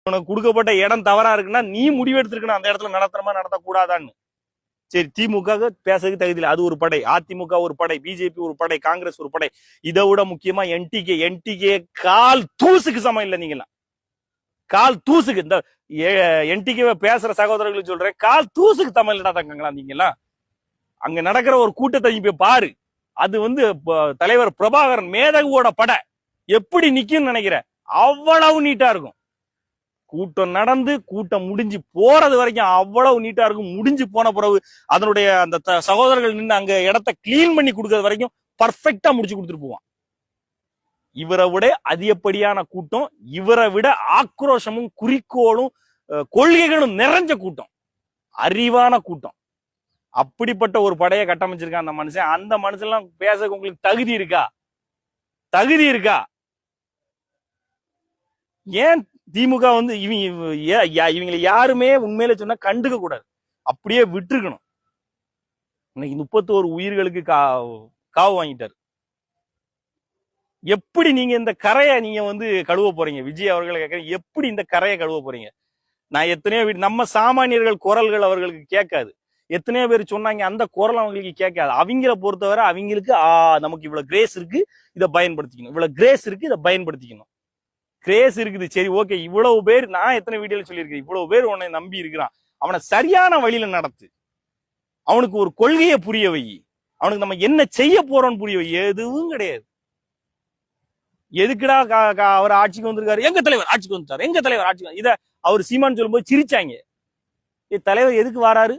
உனக்கு கொடுக்கப்பட்ட இடம் தவறா இருக்குன்னா நீ முடிவெடுத்திருக்கணும் அந்த இடத்துல நடத்துறமா நடத்தக்கூடாதான்னு. சரி, திமுக பேசுறதுக்கு தகுதி இல்லை, அது ஒரு படை, அதிமுக ஒரு படை, பிஜேபி ஒரு படை, காங்கிரஸ் ஒரு படை. இதை விட முக்கியமா என்டிகே கால் தூசுக்கு சமம் இல்லை. நீங்களாம் கால் தூசுக்கு, இந்த என்டிகே பேசுற சகோதரர்களுக்கு சொல்றேன், கால் தூசுக்கு தமிழ்டா தங்கங்களா. நீங்களாம் அங்க நடக்கிற ஒரு கூட்டத்தை போய் பாரு. அது தலைவர் பிரபாகரன் மேதகுவோட படை எப்படி நிக்கும்னு நினைக்கிற, அவ்வளவு நீட்டா இருக்கும். கூட்டம் நடந்து கூட்டம் முடிஞ்சு போறது வரைக்கும் அவ்வளவு நீட்டா இருக்கும். முடிஞ்சு போன பிறகு அதனுடைய அந்த சகோதரர்கள் நின்று அங்க இடத்த கிளீன் பண்ணி கொடுக்கறது வரைக்கும் பர்ஃபெக்டா முடிச்சு கொடுத்துட்டு போவான். இவரை விட அதிகப்படியான கூட்டம், இவரை விட ஆக்ரோஷமும் குறிக்கோளும் கொள்கைகளும் நிறைஞ்ச கூட்டம், அறிவான கூட்டம். அப்படிப்பட்ட ஒரு படையை கட்டமைச்சிருக்கான் அந்த மனுஷன். அந்த மனுஷன் பேச உங்களுக்கு தகுதி இருக்கா? தகுதி இருக்கா? ஏன் திமுக இவங்களை யாருமே உண்மையில சொன்னா கண்டுக்க கூடாது, அப்படியே விட்டுருக்கணும். இன்னைக்கு 31 உயிர்களுக்கு காவு வாங்கிட்டாரு. எப்படி நீங்க இந்த கரையை நீங்க கழுவ போறீங்க? விஜய் அவர்களை கேட்கறேன், எப்படி இந்த கரையை கழுவ போறீங்க? நான் எத்தனையோ நம்ம சாமானியர்கள் குரல்கள் அவர்களுக்கு கேட்காது. எத்தனையோ பேர் சொன்னாங்க, அந்த குரல் அவங்களுக்கு கேட்காது. அவங்கள பொறுத்தவரை அவங்களுக்கு நமக்கு இவ்வளவு கிரேஸ் இருக்கு, இதை பயன்படுத்திக்கணும், இவ்வளவு கிரேஸ் இருக்கு, இதை பயன்படுத்திக்கணும். கிரேஸ் இருக்குது, சரி ஓகே, இவ்வளவு பேர், நான் எத்தனை வீடியோல சொல்லியிருக்கேன், இவ்வளவு பேர் உன்னை நம்பி இருக்கிறான், அவனை சரியான வழியில நடத்து, அவனுக்கு ஒரு கொள்கையை புரிய வை, அவனுக்கு நம்ம என்ன செய்ய போறோம்னு புரிய வை. எதுவும் கிடையாது. எதுக்குடா அவர் ஆட்சிக்கு வந்திருக்காரு, எங்க தலைவர் ஆட்சிக்கு வந்துட்டாரு, எங்க தலைவர் ஆட்சிக்கு, இத அவர் சீமான் சொல்லும்போது சிரிச்சாங்க. தலைவர் எதுக்கு வராரு?